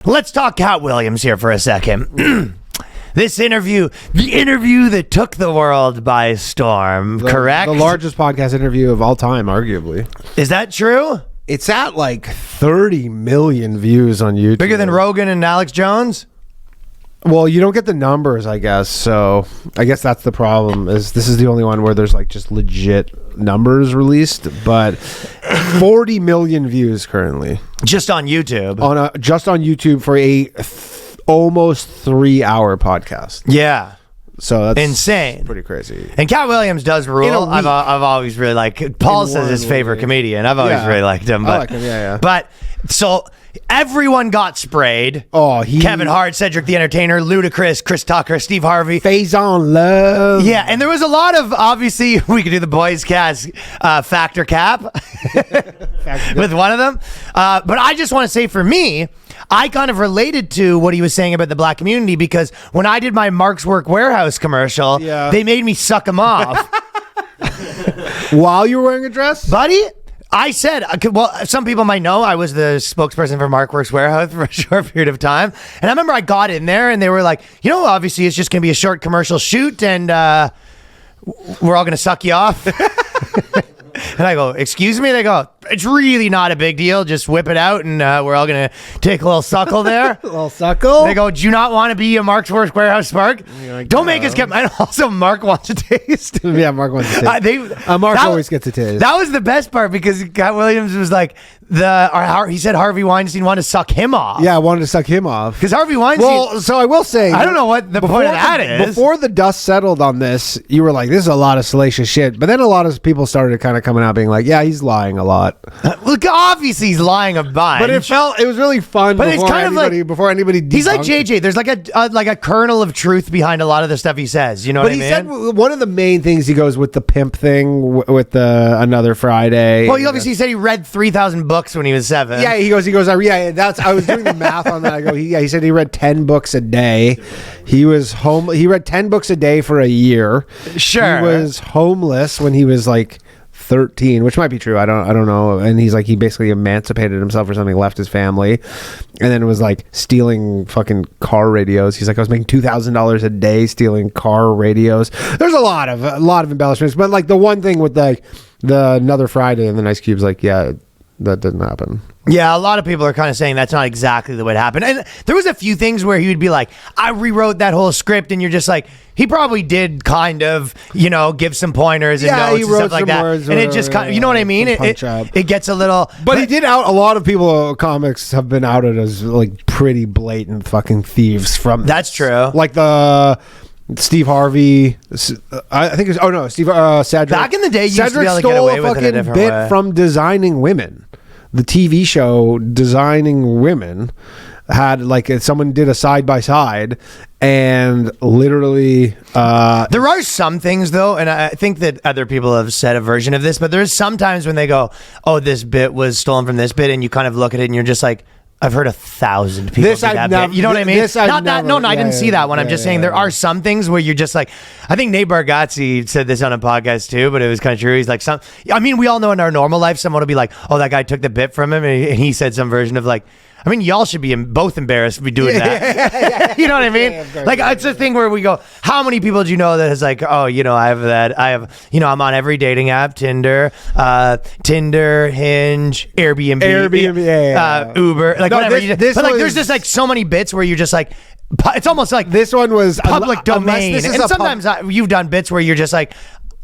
Let's talk Katt Williams here for a second. This interview, the interview that took the world by storm, correct? The largest podcast interview of all time, arguably. Is that true? It's at like 30 million views on YouTube. Bigger than Rogan and Alex Jones? Well, you don't get the numbers, I guess. So I guess that's the problem. Is this is the only one where there's like just legit numbers released, but 40 million views currently. Just on YouTube. Just on YouTube for a almost 3-hour podcast. Yeah. So that's insane. Pretty crazy. And Katt Williams does rule. I've always really liked. Paul says his favorite comedian. I've always really liked him. But, I like him. Yeah. But so everyone got sprayed. Oh, Kevin Hart, Cedric the Entertainer, Ludacris, Chris Tucker, Steve Harvey, Faison Love. Yeah, and there was a lot of, obviously we could do the Boyscast factor cap with one of them. But I just want to say, for me, I kind of related to what he was saying about the black community, because when I did my Mark's Work Warehouse commercial, they made me suck him off. While you were wearing a dress? Buddy, I said, well, some people might know I was the spokesperson for Mark's Work Warehouse for a short period of time. And I remember I got in there and they were like, obviously it's just going to be a short commercial shoot and we're all going to suck you off. And I go, excuse me? They go, it's really not a big deal. Just whip it out and we're all going to take a little suckle there. A little suckle? They go, do you not want to be a Mark's Work Warehouse Spark? Like, don't make us get... And also, Mark wants a taste. Yeah, Mark wants a taste. Mark always gets a taste. That was the best part, because Katt Williams was like, he said Harvey Weinstein wanted to suck him off. Yeah, I wanted to suck him off. Because Harvey Weinstein... Well, so I will say... I don't know what the point of that is. Before the dust settled on this, you were like, this is a lot of salacious shit. But then a lot of people started kind of coming out being like, yeah, he's lying a lot. Look, obviously he's lying a bunch. But it was really fun. But it's kind of like... Before anybody he's like JJ. There's like a kernel of truth behind a lot of the stuff he says. You know what I mean? But he said one of the main things he goes with the pimp thing with the Another Friday. Well, he obviously said he read 3,000 books when he was 7. Yeah, he goes, I was doing the math on that. I go, he said he read 10 books a day. He read 10 books a day for a year. Sure. He was homeless when he was like 13, which might be true. I don't know. And he's like, he basically emancipated himself or something, left his family, and then was like stealing fucking car radios. He's like, I was making $2,000 a day stealing car radios. There's a lot of embellishments, but like the one thing with the Another Friday and then Ice Cube's like, yeah, that didn't happen. Yeah, a lot of people are kind of saying that's not exactly the way it happened. And there was a few things where he would be like, I rewrote that whole script, and you're just like, he probably did kind of, give some pointers and notes and stuff like that. And it just kind of, you know what I mean? It gets a little... But he did out, a lot of people, comics have been outed as like pretty blatant fucking thieves from... That's true. Like the... Steve Harvey, I think it's Cedric. Back in the day, you used to be able to get away with it a different way. Bit from Designing Women. The TV show Designing Women had like someone did a side by side, and literally there are some things though, and I think that other people have said a version of this, but there's sometimes when they go, oh, this bit was stolen from this bit, and you kind of look at it and you're just like, I've heard 1,000 people do that bit. You know what I mean? I didn't see that one. I'm just saying there are some things where you're just like, I think Nate Bargatze said this on a podcast too, but it was kind of true. He's like, we all know in our normal life, someone will be like, oh, that guy took the bit from him, and he said some version of like, y'all should be both embarrassed to be doing that. You know what I mean? It's a thing where we go, how many people do you know that is like, oh, I have that. I'm on every dating app, Tinder, Hinge, Airbnb, Uber, like whatever. There's just like so many bits where you're just like, it's almost like this one was public domain. And sometimes you've done bits where you're just like,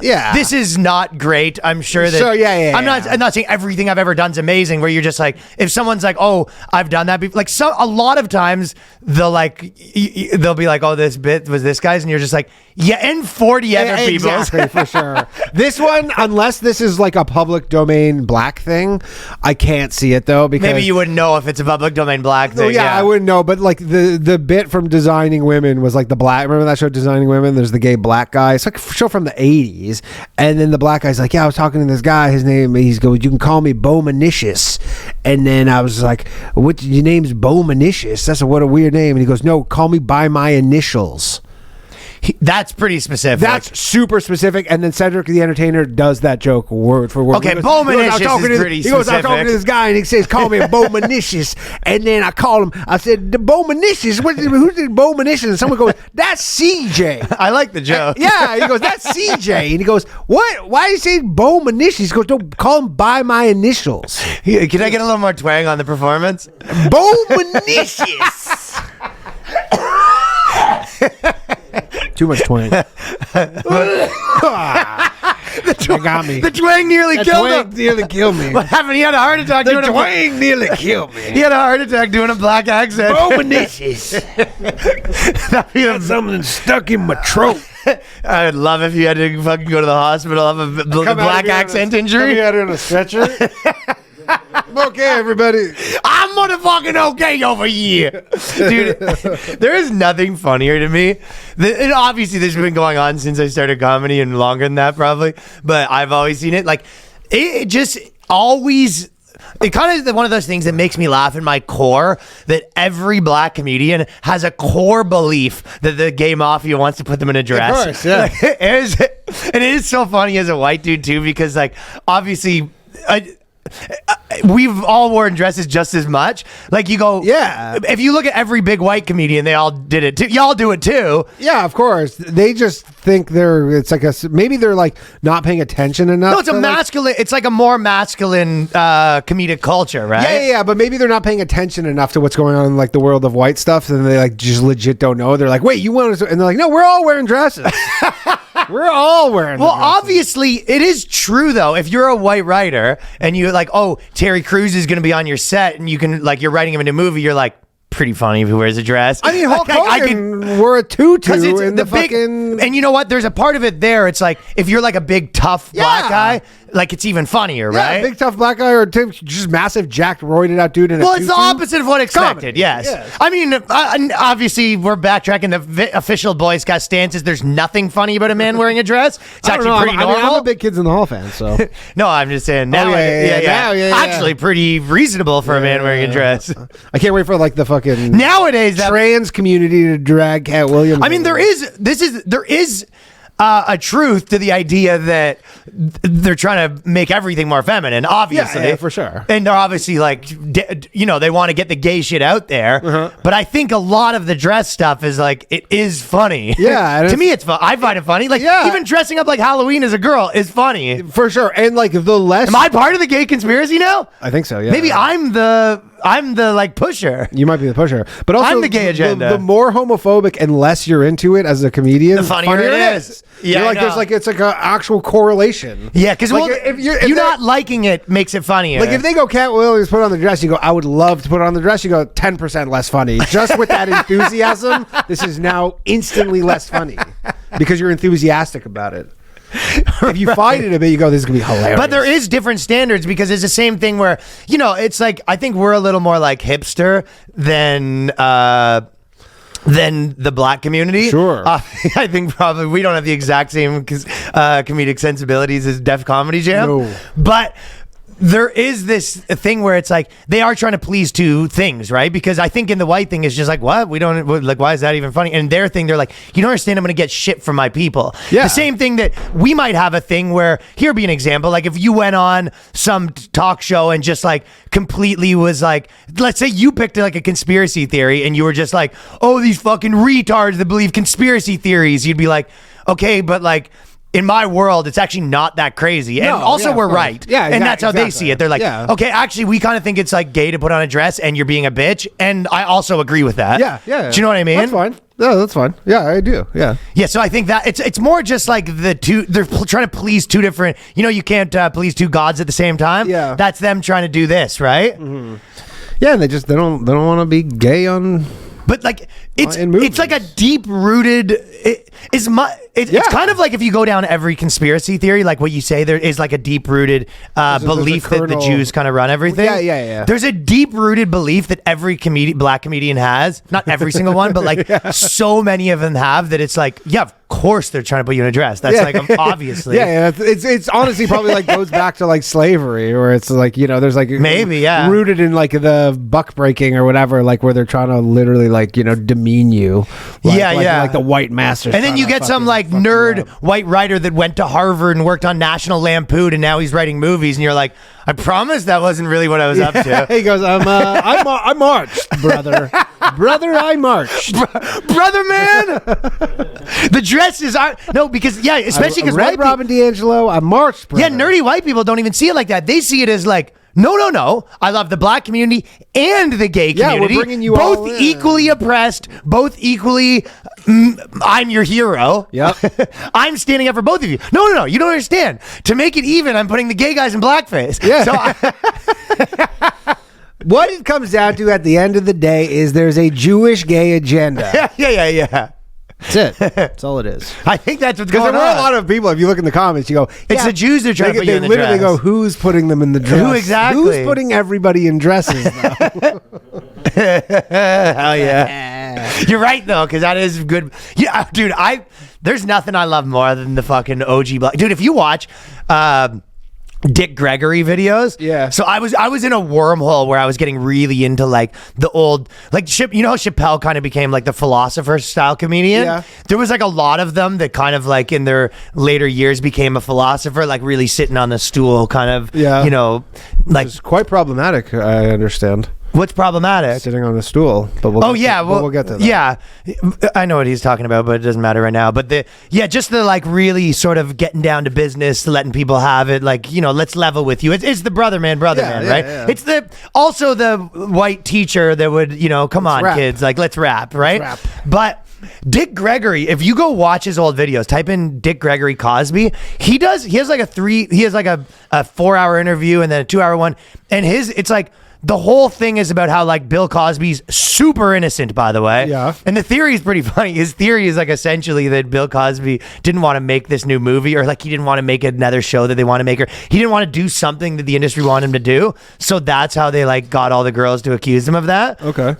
yeah, this is not great. I'm sure that. So I'm not saying everything I've ever done is amazing. Where you're just like, if someone's like, oh, I've done that before. Like a lot of times they'll be like, oh, this bit was this guy's, and you're just like, yeah, and 40 other people. Exactly, for sure. This one, unless this is like a public domain black thing, I can't see it though, because maybe you wouldn't know if it's a public domain black thing. Yeah, I wouldn't know. But like the bit from Designing Women was like the black. Remember that show Designing Women? There's the gay black guy. It's like a show from the 80s. And then the black guy's like, yeah, I was talking to this guy. His name, he's going, you can call me Bomanicious. And then I was like, what? Your name's Bomanicious? What a weird name. And he goes, no, call me by my initials. That's pretty specific. That's super specific. And then Cedric the Entertainer does that joke word for word. Okay, Bowmanicious is pretty specific. He goes, I'm talking to this guy, and he says, call me Bowmanicious. And then I call him, I said, the Bowmanicious, who's the Bowmanicious? And someone goes, that's CJ. I like the joke. Yeah, he goes, that's CJ. And he goes, what? Why do you say Bowmanicious? He goes, don't call him by my initials. Can I get a little more twang on the performance? Bowmanicious. Too much twang. They got me. The twang nearly killed him. Nearly killed me. What happened? He had a heart attack. The twang nearly killed me. He had a heart attack doing a black accent. Bowmanicious. Something stuck in my throat. I'd love if you had to fucking go to the hospital of a black accent injury. Come out here on a stretcher. I'm okay, everybody. I'm motherfucking okay over here. Dude, there is nothing funnier to me. And obviously, this has been going on since I started comedy and longer than that, probably. But I've always seen it. Like, it just always... It kind of is one of those things that makes me laugh in my core that every black comedian has a core belief that the gay mafia wants to put them in a dress. Of course, yeah. Like, and it is so funny as a white dude, too, because, like, obviously... we've all worn dresses just as much. Like you go, yeah. If you look at every big white comedian, they all did it too. Y'all do it too. Yeah, of course. They just think it's like maybe they're like not paying attention enough. No, it's a masculine. It's like a more masculine comedic culture, right? Yeah. But maybe they're not paying attention enough to what's going on in like the world of white stuff, and they like just legit don't know. They're like, wait, you want to? And they're like, no, we're all wearing dresses. We're all wearing. Well, obviously, it is true though. If you're a white writer and you're like, oh, Terry Crews is going to be on your set, and you can like you're writing him in a movie, you're like, pretty funny if he wears a dress. I mean, Hulk Hogan wore a tutu in the big, fucking. And you know what? There's a part of it there. It's like if you're like a big tough black guy, like it's even funnier, right? Big tough black guy or just massive jacked roided out dude in a tutu. It's the opposite of what expected. Comedy. Yes. I mean, obviously we're backtracking the official Boyscast stances. There's nothing funny about a man wearing a dress. It's actually pretty normal. I'm a big Kids in the Hall fan, so. No, I'm just saying now. Actually, pretty reasonable for a man wearing a dress. I can't wait for like the fucking nowadays trans community to drag Katt Williams. I mean, there is a truth to the idea that they're trying to make everything more feminine, obviously. Yeah, for sure. And they're obviously like, they want to get the gay shit out there. Uh-huh. But I think a lot of the dress stuff is like, it is funny. Yeah. To me, it's fun. I find it funny. Like, even dressing up like Halloween as a girl is funny. For sure. And like the less. Am I part of the gay conspiracy now? I think so, yeah. Maybe I'm the like pusher. You might be the pusher, but also I'm the gay agenda. The more homophobic and less you're into it as a comedian, the funnier it is. Yeah, you're like it's like an actual correlation. Yeah, because like, if you're not liking it makes it funnier. Like if they go Katt Williams put on the dress, you go, I would love to put on the dress. You go 10% less funny. Just with that enthusiasm, this is now instantly less funny because you're enthusiastic about it. If you find it a bit, you go, this is gonna be hilarious. But there is different standards because it's the same thing where, it's like, I think we're a little more like hipster than the black community. Sure. I think probably we don't have the exact same comedic sensibilities as Def Comedy Jam. No. But there is this thing where it's like they are trying to please two things, right? Because I think in the white thing it's just like, what? We don't like, why is that even funny? And their thing, they're like, you don't understand, I'm going to get shit from my people. Yeah. The same thing that we might have a thing where, here be an example, like if you went on some talk show and just like completely was like, let's say you picked like a conspiracy theory and you were just like, oh, these fucking retards that believe conspiracy theories. You'd be like, okay, but like, in my world, it's actually not that crazy. And also we're right. Yeah, and that's how they see it. They're like, okay, actually, we kind of think it's like gay to put on a dress and you're being a bitch. And I also agree with that. Yeah. Do you know what I mean? That's fine. No, that's fine. Yeah, I do. Yeah. Yeah, so I think that it's more just like the two, they're trying to please two different, you can't please two gods at the same time. Yeah. That's them trying to do this, right? Mm-hmm. Yeah, and they don't want to be gay on... But like it's like a deep rooted. It's kind of like if you go down every conspiracy theory, like what you say, there is like a deep rooted belief that the Jews kind of run everything. Yeah. There's a deep rooted belief that every black comedian has. Not every single one, but like so many of them have that. It's like, yeah, of course they're trying to put you in a dress. That's like obviously. Yeah. It's honestly probably like goes back to like slavery, or it's like there's like maybe rooted in like the buck breaking or whatever, like where they're trying to literally like demean demean you. Like the white masters. And then you get some like nerd white writer that went to Harvard and worked on National Lampoon, and now he's writing movies, and you're like, I promise that wasn't really what I was up to. He goes, I marched, brother. Brother, I marched. Brother, man. The dresses are because especially because Red Robin DiAngelo, I marched, brother. Yeah, nerdy white people don't even see it like that. They see it as like, no. I love the black community and the gay community. We're bringing you both all in. Equally oppressed, both equally. I'm your hero. Yep. I'm standing up for both of you. No. You don't understand. To make it even, I'm putting the gay guys in blackface. Yeah. So what it comes down to at the end of the day is there's a Jewish gay agenda. Yeah. That's it. That's all it is. I think that's what's going on. Because there were a lot of people, if you look in the comments, you go, it's the Jews that are trying to put you in the dress. They literally go, who's putting them in the dress? Who exactly? Who's putting everybody in dresses, though? Hell yeah. You're right, though, because that is good. Yeah, dude, there's nothing I love more than the fucking OG black. Dude, if you watch Dick Gregory videos. Yeah. So I was in a wormhole where I was getting really into like the old, like you know how Chappelle kind of became like the philosopher style comedian? Yeah. There was like a lot of them that kind of like in their later years became a philosopher, like really sitting on the stool kind of, you know, like. It's quite problematic, I understand. What's problematic? Sitting on a stool. But we'll get to that. Yeah, I know what he's talking about, but it doesn't matter right now. But just the like really sort of getting down to business, letting people have it. Like, you know, let's level with you. It's the brother man, right? Yeah. It's also the white teacher that would, you know, come on, kids, like let's rap, right? Let's rap. But Dick Gregory, if you go watch his old videos, type in Dick Gregory Cosby. He has like a 4-hour interview and then a 2-hour one, and it's like. The whole thing is about how like Bill Cosby's super innocent, by the way. Yeah. And the theory is pretty funny. His theory is like essentially that Bill Cosby didn't want to make this new movie, or like he didn't want to make another show that they want to make, or he didn't want to do something that the industry wanted him to do. So that's how they like got all the girls to accuse him of that. Okay.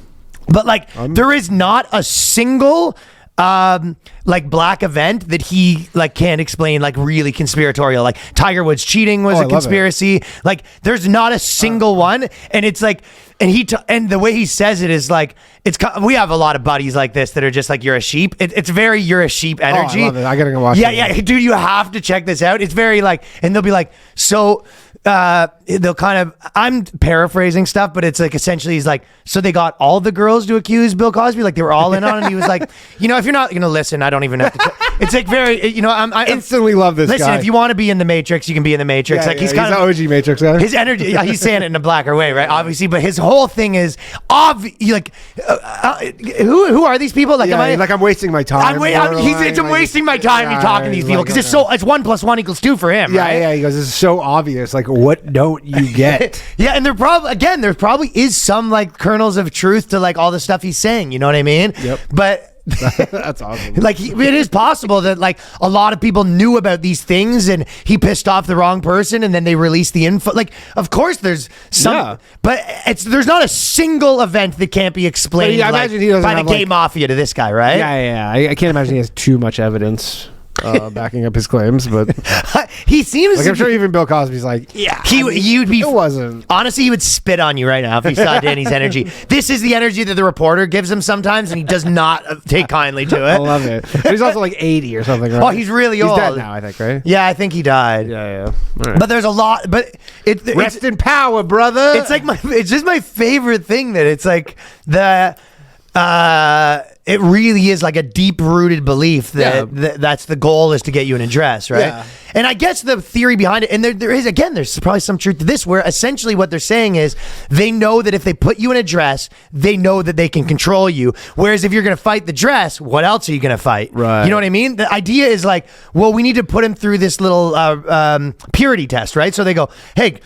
But like there is not a single like black event that he like can't explain, like really conspiratorial, like Tiger Woods cheating was a conspiracy. Like there's not a single one, and it's like, and and the way he says it is like, we have a lot of buddies like this that are just like, you're a sheep. It's very you're a sheep energy. I love it. I gotta go watch it. Yeah, dude, you have to check this out. It's very like, and they'll be like, so they'll kind of, I'm paraphrasing stuff, but it's like essentially he's like, so they got all the girls to accuse Bill Cosby, like they were all in on it. And he was like, you know, if you're not gonna listen, I don't even have to. It's like very, you know, I instantly love this guy. Listen, if you want to be in the Matrix, you can be in the Matrix. Like he's kind of OG Matrix guy. His energy, he's saying it in a blacker way, right? Obviously, but his whole thing is like, who are these people? Like, I'm wasting my time. I'm wasting my time talking to these people because it's 1 + 1 = 2 for him. Right? Yeah. He goes, this is so obvious. Like, what don't you get? Yeah, and there probably is some like kernels of truth to like all the stuff he's saying. You know what I mean? Yep. But that's awesome. Like it is possible that like a lot of people knew about these things and he pissed off the wrong person and then they released the info. Like, of course there's some, but there's not a single event that can't be explained I imagine he doesn't by the gay mafia to this guy, right? Yeah. I can't imagine he has too much evidence backing up his claims, but he seems like, I'm sure even Bill Cosby's like, it wasn't. Honestly, he would spit on you right now if he saw Danny's energy. This is the energy that the reporter gives him sometimes, and he does not take kindly to it. I love it. But he's also like 80 or something, right? Oh, he's really old. He's dead now, I think, right? Yeah, I think he died. Yeah. Right. But there's a lot. But rest in power, brother. It's like it's just my favorite thing that it's like it really is like a deep-rooted belief that that's the goal, is to get you in a dress, right? Yeah. And I guess the theory behind it, and there's probably some truth to this, where essentially what they're saying is they know that if they put you in a dress, they know that they can control you. Whereas if you're going to fight the dress, what else are you going to fight? Right. You know what I mean? The idea is like, well, we need to put him through this little purity test, right? So they go, hey,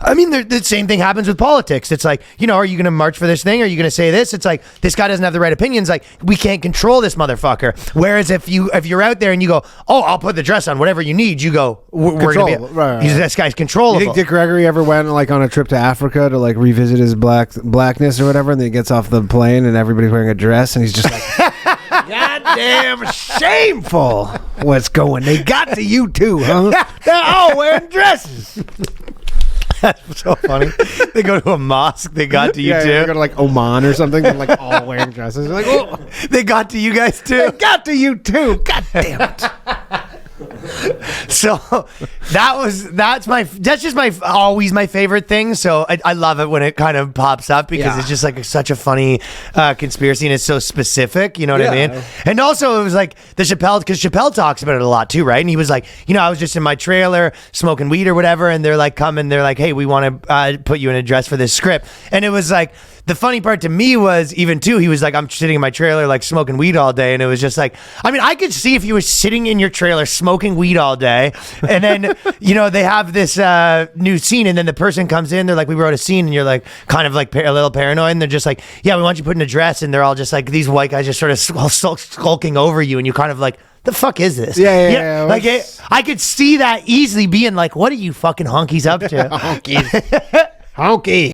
I mean, the same thing happens with politics. It's like, you know, are you going to march for this thing? Are you going to say this? It's like, this guy doesn't have the right opinions. Like, we can't control this motherfucker. Whereas if you're out there and you go, oh, I'll put the dress on, whatever you need, you go, we're going to be, right. This guy's controllable. You think Dick Gregory ever went like on a trip to Africa to like revisit his blackness or whatever, and then he gets off the plane and everybody's wearing a dress and he's just like, goddamn shameful. What's going? They got to you too, huh? They're all wearing dresses. That's so funny. They go to a mosque. They got to you too. They go to like Oman or something. They're like all wearing dresses. They're like, oh, they got to you guys too. they got to you too. God damn it. So that's just always my favorite thing. So I love it when it kind of pops up because it's just like such a funny conspiracy and it's so specific. You know what I mean? And also it was like because Chappelle talks about it a lot too, right? And he was like, I was just in my trailer smoking weed or whatever, and they're like, hey, we want to put you in a dress for this script, and it was like. The funny part to me was even too, he was like, I'm sitting in my trailer, like smoking weed all day. And it was just like, I mean, I could see if you were sitting in your trailer smoking weed all day. And then, they have this new scene. And then the person comes in, they're like, we wrote a scene. And you're like, kind of like a little paranoid. And they're just like, yeah, we want you put in a dress. And they're all just like, these white guys just sort of skulking over you. And you kind of like, the fuck is this? Yeah. Like I could see that easily being like, what are you fucking honkies up to? Honky.